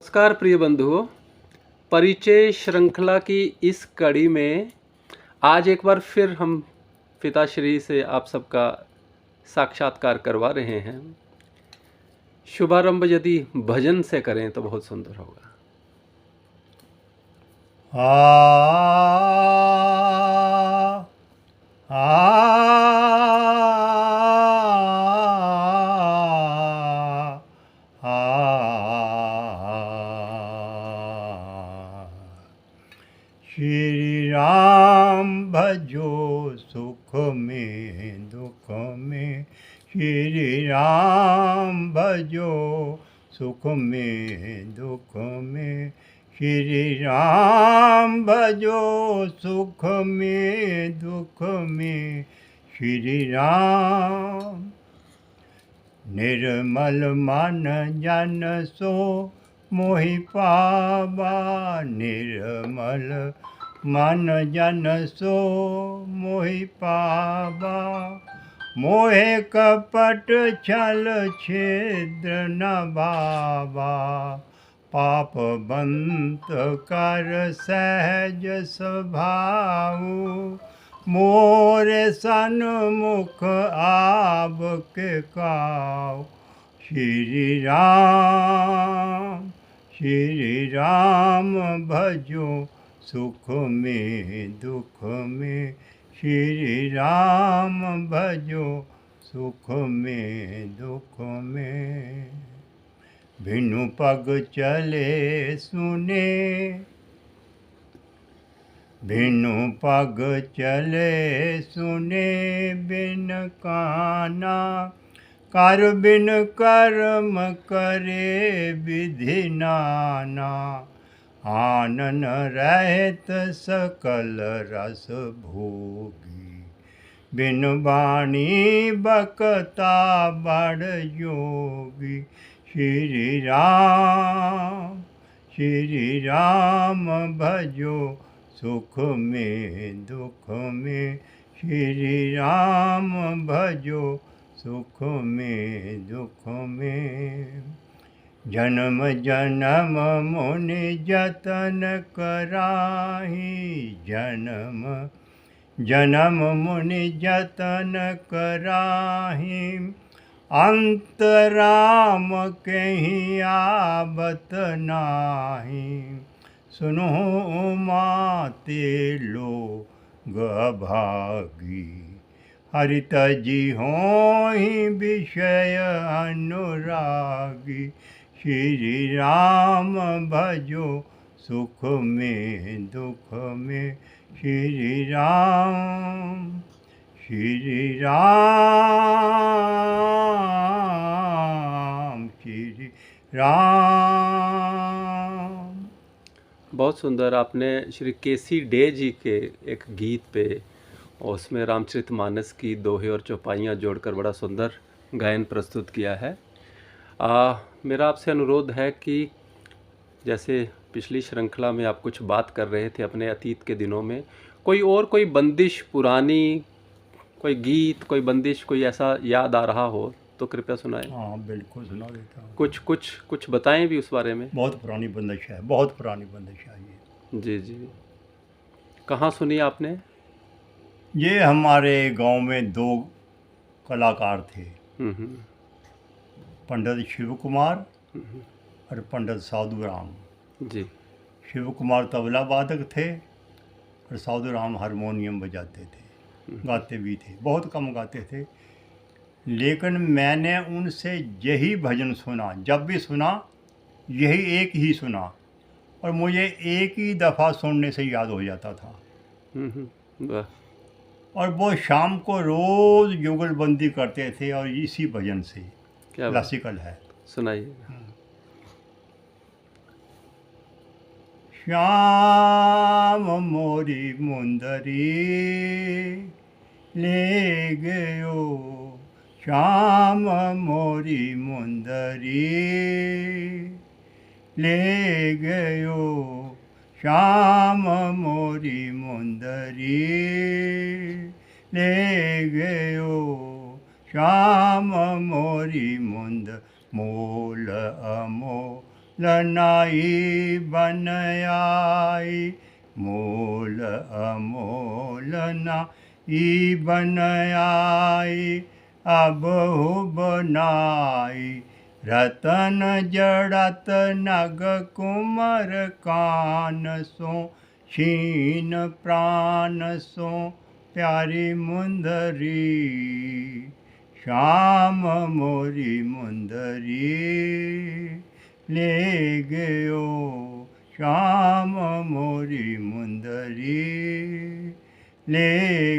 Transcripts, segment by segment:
नमस्कार प्रिय बंधुओं, परिचय श्रृंखला की इस कड़ी में आज एक बार फिर हम पिताश्री से आप सबका साक्षात्कार करवा रहे हैं। शुभारंभ यदि भजन से करें तो बहुत सुंदर होगा। श्री राम भजो सुख में दुख में, श्री राम भजो सुख में दुख में, श्री राम भजो सुख में दुख में, श्री राम। निर्मल मन जन सो मोहि पावा, निर्मल मन जन सो मोहि पावा, मोहे कपट छल छिद्र न भावा, पाप बंत कर सहज स्वभाव, मोरे सन्मुख आब के काऊ। श्री राम भजो सुख में दुख में, श्री राम भजो सुख में दुख में। बिनु पग चले सुने, बिनु पग चले सुने बिन काना, कर बिन कर्म करे विधि नाना, आनन रहत सकल रस भोगी, बिन वाणी बकता बड़ योगी। श्री राम भजो सुख में दुख में, श्री राम भजो सुख में दुख में। जन्म जन्म मुनि जतन कराही, जन्म जन्म मुनि जतन कराही, अंत राम कहीं आबत नाही, सुनो माते लोग अभागी, हरित जी होहि विषय अनुरागी। श्री राम भजो सुख में दुख में, श्री राम श्री राम। बहुत सुंदर। आपने श्री केसी डे जी के एक गीत पे और उसमें रामचरितमानस की दोहे और चौपाइयाँ जोड़कर बड़ा सुंदर गायन प्रस्तुत किया है। मेरा आपसे अनुरोध है कि जैसे पिछली श्रृंखला में आप कुछ बात कर रहे थे अपने अतीत के दिनों में, कोई बंदिश पुरानी, कोई गीत, कोई बंदिश, कोई ऐसा याद आ रहा हो तो कृपया सुनाएं। हाँ बिल्कुल सुना देता हूँ। कुछ बताएं भी उस बारे में। बहुत पुरानी बंदिश है, बहुत पुरानी बंदिश है ये। जी जी, कहाँ सुनी आपने? ये हमारे गांव में दो कलाकार थे, पंडित शिव कुमार और पंडित साधु राम जी। शिव कुमार तबला वादक थे और साधु राम हारमोनियम बजाते थे, गाते भी थे, बहुत कम गाते थे। लेकिन मैंने उनसे यही भजन सुना, जब भी सुना यही एक ही सुना, और मुझे एक ही दफ़ा सुनने से याद हो जाता था। वाह। और वो शाम को रोज़ जुगलबंदी करते थे और इसी भजन से। क्या क्लासिकल है, सुनाइए। श्याम मोरी मुंदरी ले गयो, श्याम मोरी मुंदरी ले गयो, श्याम मोरी मुंदरी ले गयो, श्याम मोरी मुंद मोल नाई बन आई, मोल अमोल नाई बन आई, अब बनाई, रतन जड़त नग कुमर कान सो, क्षीण प्राण सो प्यारी मुंदरी, श्याम मोरी मुंदरी ले गयो, श्याम मोरी मुंदरी ले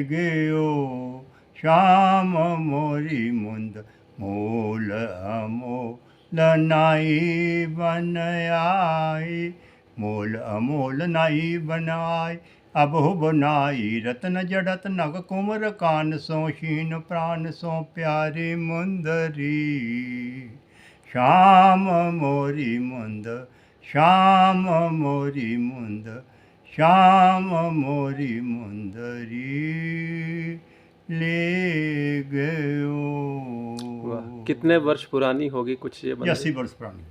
गयो, श्याम मोरी मुंद, मोल अमोल नाई बन आई, मोल अमोल नाई बनाई, अब बनाई, रतन जड़त नग कुमर कान सो, क्षीण प्राण सो प्यारी मुंदरी, श्याम मोरी मुंद, श्याम मोरी मुंद, श्याम मोरी मुंदरी ले गयो। वाह, कितने वर्ष पुरानी होगी कुछ ये बंदे? 80 वर्ष पुरानी।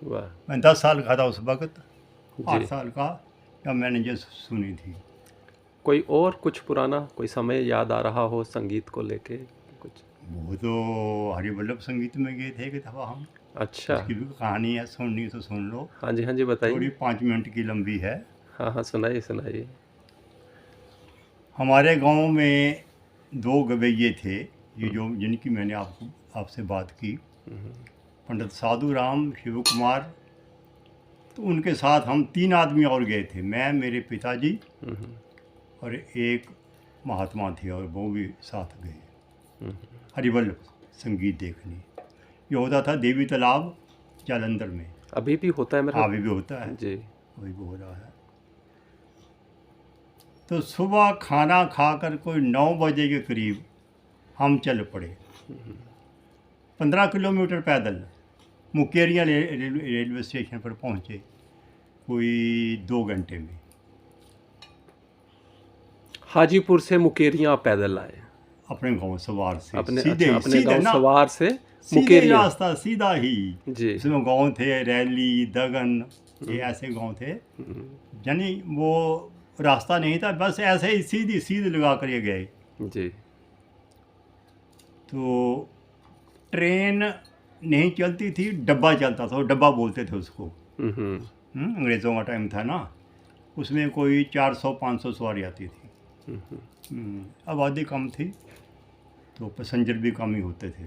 वाह मैं 10 साल का था उस वक्त, 8 जी। साल का जब मैंने ये सुनी थी। कोई और कुछ पुराना कोई समय याद आ रहा हो संगीत को लेके कुछ? वो तो हरिवल्लभ संगीत में गए थे कि दफा हम, अच्छा, उसकी भी कहानी है, सुननी तो सुन लो, हाँ जी थोड़ी बताइए। 5 मिनट की लंबी है। हाँ हाँ, सुनाइए सुनाइए। हमारे गांव में 2 गवैये थे, ये जो जिनकी मैंने आपसे बात की, पंडित साधु राम, शिव कुमार, तो उनके साथ हम 3 आदमी और गए थे, मैं, मेरे पिताजी और एक महात्मा थे, और वो भी साथ गए हरिवल्लभ संगीत देखने। ये होता था देवी तालाब जालंधर में। अभी भी होता है मेरा? अभी भी होता है जी। अभी भी हो रहा है। तो सुबह खाना खाकर कोई 9 बजे के करीब हम चल पड़े, 15 किलोमीटर पैदल मुकेरिया रेलवे स्टेशन पर पहुँचे कोई 2 घंटे में। हाजीपुर से मुकेरियाँ पैदल आए? अपने गांव सवार से अपने सीधे अच्छा, अपने सीधे गांव ना, सवार से सीधे मुकेरियाँ? रास्ता सीधा ही। जी। इसमें गांव थे, रैली, दगन, ये ऐसे गांव थे, यानी वो रास्ता नहीं था, बस ऐसे ही सीधी सीधे लगा कर ये गए। जी। तो ट्रेन नहीं चलती थी, डब्बा चलता था, वो डब्बा बोलते थे उसको। अंग्रेज़ों का टाइम था ना, उसमें कोई 400-500 सवारी आती थी। आबादी कम थी तो पैसेंजर भी कम ही होते थे।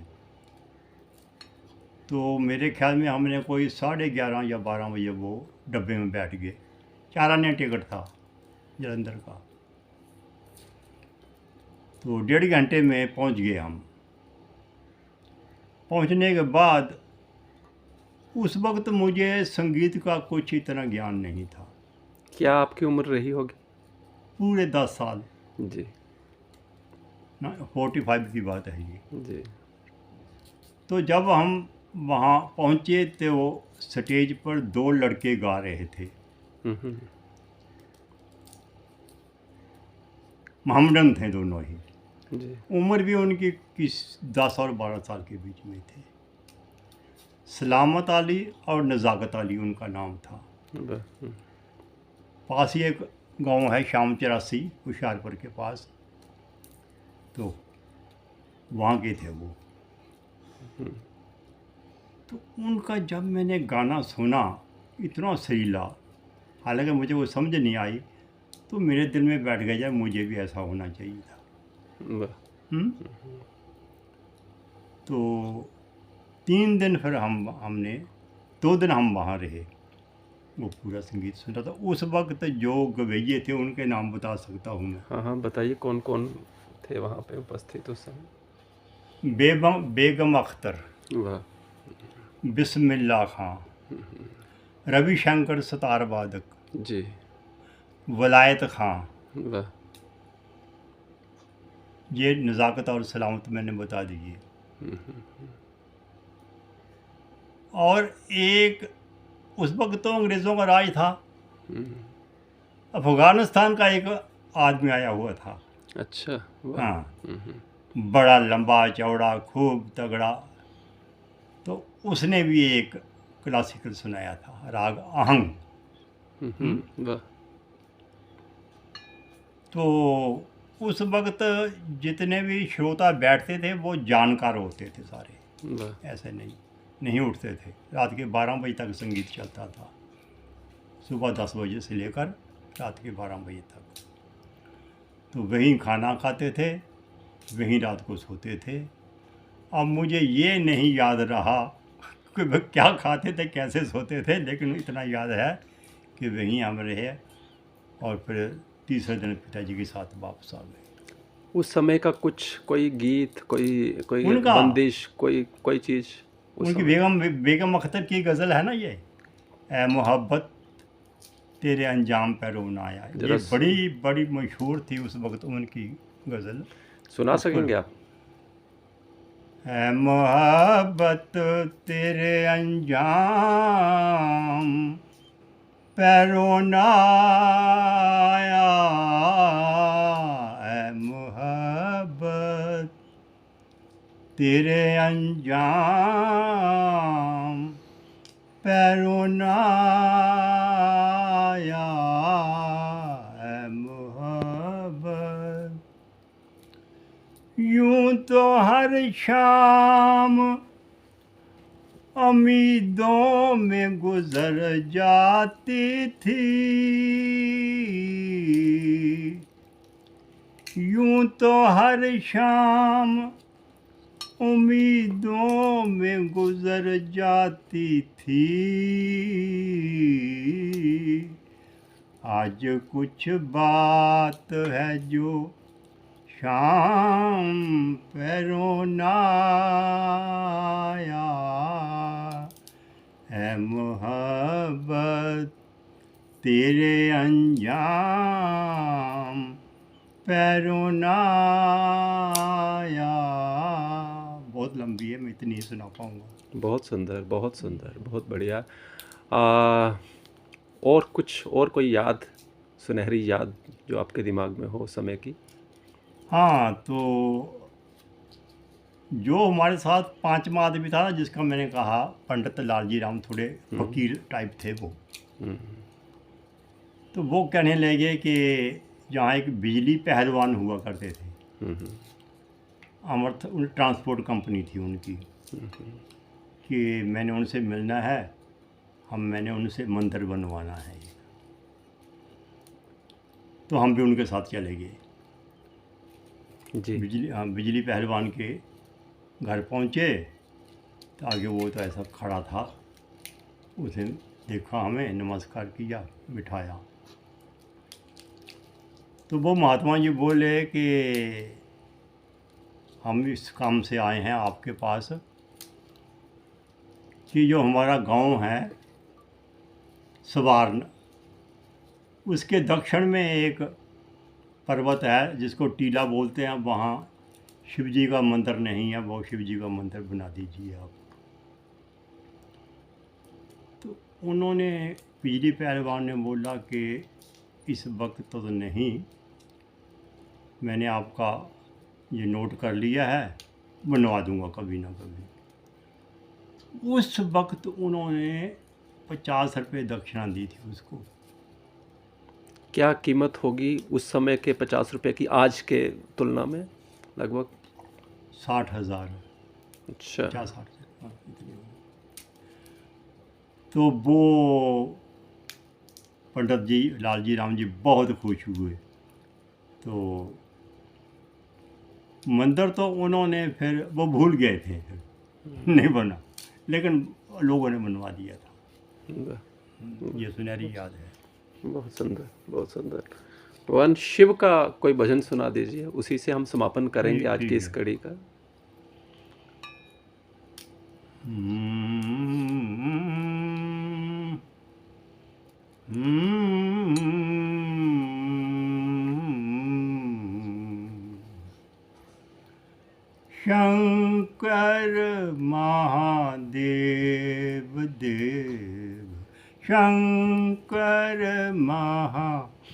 तो मेरे ख्याल में हमने कोई 11:30 या 12 बजे वो डब्बे में बैठ गए। 4 आने टिकट था जलंधर का। तो 1.5 घंटे में पहुंच गए हम। पहुंचने के बाद उस वक्त मुझे संगीत का कुछ इतना ज्ञान नहीं था। क्या आपकी उम्र रही होगी? पूरे 10 साल जी। ना, 45 की बात है ये। जी। तो जब हम वहाँ पहुँचे तो वो स्टेज पर 2 लड़के गा रहे थे, मोहम्मदन थे दोनों ही। जी। उम्र भी उनकी 10 और 12 साल के बीच में थे। सलामत अली और नज़ाकत अली उनका नाम था। पास ही एक गांव है शाम 84 होशियारपुर के पास, तो वहाँ के थे वो। तो उनका जब मैंने गाना सुना, इतना सरीला, हालांकि मुझे वो समझ नहीं आई, तो मेरे दिल में बैठ गया यार मुझे भी ऐसा होना चाहिए था। तो 3 दिन फिर हमने 2 दिन हम वहाँ रहे, वो पूरा संगीत सुना था। उस वक्त जो गवैये थे उनके नाम बता सकता हूँ मैं। हाँ हाँ, बताइए कौन कौन थे वहाँ पे उपस्थित उस समय? बेगम अख्तर, वाह। बिस्मिल्लाह खां, रविशंकर सतार वादक, जी। वलायत खां, वाह। ये नज़ाकत और सलामत मैंने बता दीजिए। और एक उस वक्त तो अंग्रेज़ों का राज था, अफ़गानिस्तान का एक आदमी आया हुआ था। अच्छा। वाह। हाँ, बड़ा लंबा चौड़ा खूब तगड़ा। तो उसने भी एक क्लासिकल सुनाया था, राग आहंग। वाह। तो उस वक्त जितने भी श्रोता बैठते थे वो जानकार होते थे सारे, वाह। ऐसे नहीं उठते थे। रात के 12 बजे तक संगीत चलता था, सुबह 10 बजे से लेकर रात के 12 बजे तक। तो वहीं खाना खाते थे, वहीं रात को सोते थे। अब मुझे ये नहीं याद रहा कि वह क्या खाते थे, कैसे सोते थे, लेकिन इतना याद है कि वहीं हम रहे और फिर तीसरे दिन पिताजी के साथ वापस आ गए। उस समय का कुछ कोई गीत, कोई कोई उनका बंदिश, कोई चीज़ उस उनकी समय? बेगम अख्तर की गज़ल है ना ये, ए मोहब्बत तेरे अंजाम पे रोना आया, जरा ये बड़ी बड़ी मशहूर थी उस वक्त उनकी गज़ल। सुना उस पर सकेंगे आप? है मोहब्बत तेरे अंजाम पे रोना आया, है मोहब्बत तेरे अंजाम पे रोना आया, है मोहब्बत यूं तो हर शाम उम्मीदों में गुजर जाती थी, यूं तो हर शाम उम्मीदों में गुजर जाती थी। आज कुछ बात है जो शाम पे रोना आया, है मोहब्बत तेरे अंजाम पे रोना आया। बहुत लंबी है, मैं इतनी ही सुना पाऊँगा। बहुत सुंदर, बहुत सुंदर, बहुत बढ़िया। और कुछ, और कोई याद, सुनहरी याद जो आपके दिमाग में हो उस समय की? हाँ, तो जो हमारे साथ पांचवा आदमी था ना, जिसका मैंने कहा, पंडित लालजी राम, थोड़े फकीर टाइप थे वो। तो वो कहने लगे कि जहाँ एक बिजली पहलवान हुआ करते थे, अमर्थ ट्रांसपोर्ट कंपनी थी उनकी, कि मैंने उनसे मिलना है, मैंने उनसे मंदिर बनवाना है। तो हम भी उनके साथ चले गए। जी। बिजली पहलवान के घर पहुँचे तो आगे वो तो ऐसा खड़ा था, उसे देखा, हमें नमस्कार किया, बिठाया। तो वो महात्मा जी बोले कि हम इस काम से आए हैं आपके पास, कि जो हमारा गांव है सवारन, उसके दक्षिण में एक पर्वत है जिसको टीला बोलते हैं, वहाँ शिव जी का मंदिर नहीं है, वो शिव जी का मंदिर बना दीजिए आप। तो उन्होंने, बिजली पहलवान ने बोला कि इस वक्त तो नहीं, मैंने आपका ये नोट कर लिया है, बनवा दूंगा कभी ना कभी। उस वक्त उन्होंने 50 रुपये दक्षिणा दी थी उसको। क्या कीमत होगी उस समय के 50 रुपये की आज के तुलना में? लगभग 60,000। अच्छा। 50-60, हाँ, इतनी होगी। तो वो पंडित जी लालजी राम जी बहुत खुश हुए। तो मंदिर तो उन्होंने फिर वो भूल गए थे, फिर नहीं बना, लेकिन लोगों ने बनवा दिया था। ये सुनहरी याद है। बहुत सुंदर, बहुत सुंदर। भगवान शिव का कोई भजन सुना दीजिए, उसी से हम समापन करेंगे आज ठीक की इस है। कड़ी का। शंकर महादेव देव, शंकर महादेव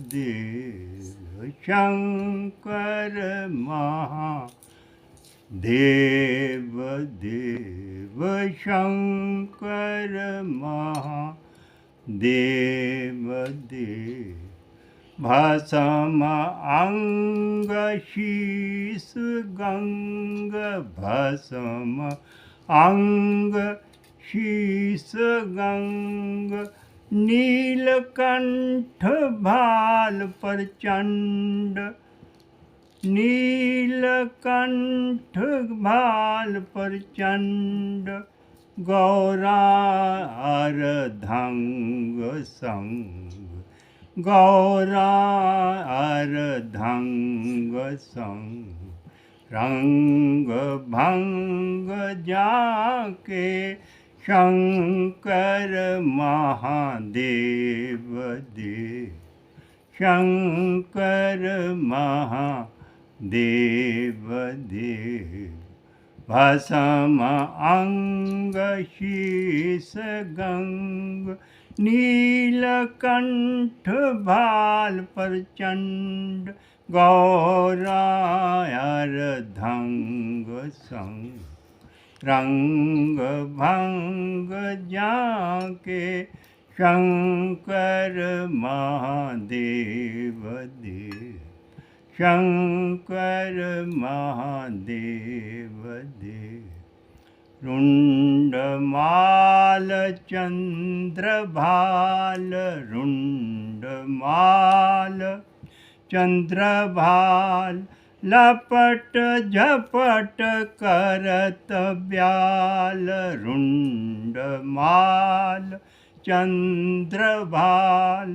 देव, शंकर महादेव देव देव शंकर महादेव देव भस्म अंग शीस गंग भस्म अंग शीस गंग नीलकंठ भाल प्रचंड नीलकंठ भाल प्रचंड गौरा अर्धंग संग गौरा अर्धंग संग रंग भंग जाके शंकर महादेव देव शंकर महादेव देव भस्म अंग शीस गंग नीलकंठ भाल प्रचंड गौरा अर्धंग संग रंग भंग जाके शंकर महादेव देव शंकर महादेव देव रुंडमाल चंद्रभाल रुंडमाल चंद्रभाल लपट झपट करत ब्याल रुंडमाल चंद्रभाल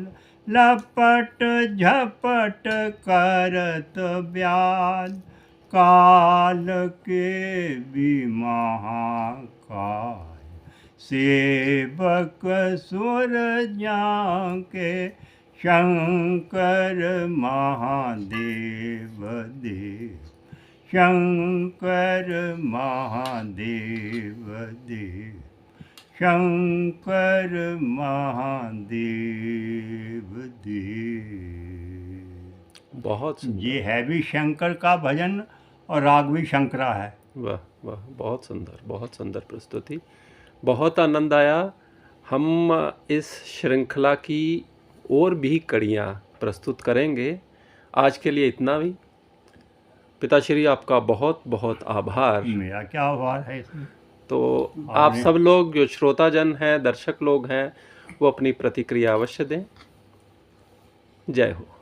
लपट झपट करत ब्याल काल के भी महाकाल सेवक सुर जाके शंकर महादेव देव शंकर महादेव देव शंकर महादेव देव। बहुत सुंदर। ये है भी शंकर का भजन और राग भी शंकरा है। वाह वाह, बहुत सुंदर प्रस्तुति, बहुत आनंद आया। हम इस श्रृंखला की और भी कड़ियाँ प्रस्तुत करेंगे। आज के लिए इतना ही। पिताश्री आपका बहुत बहुत आभार। मेरा क्या आभार है इसमें। तो आप सब लोग जो श्रोताजन हैं, दर्शक लोग हैं, वो अपनी प्रतिक्रिया अवश्य दें। जय हो।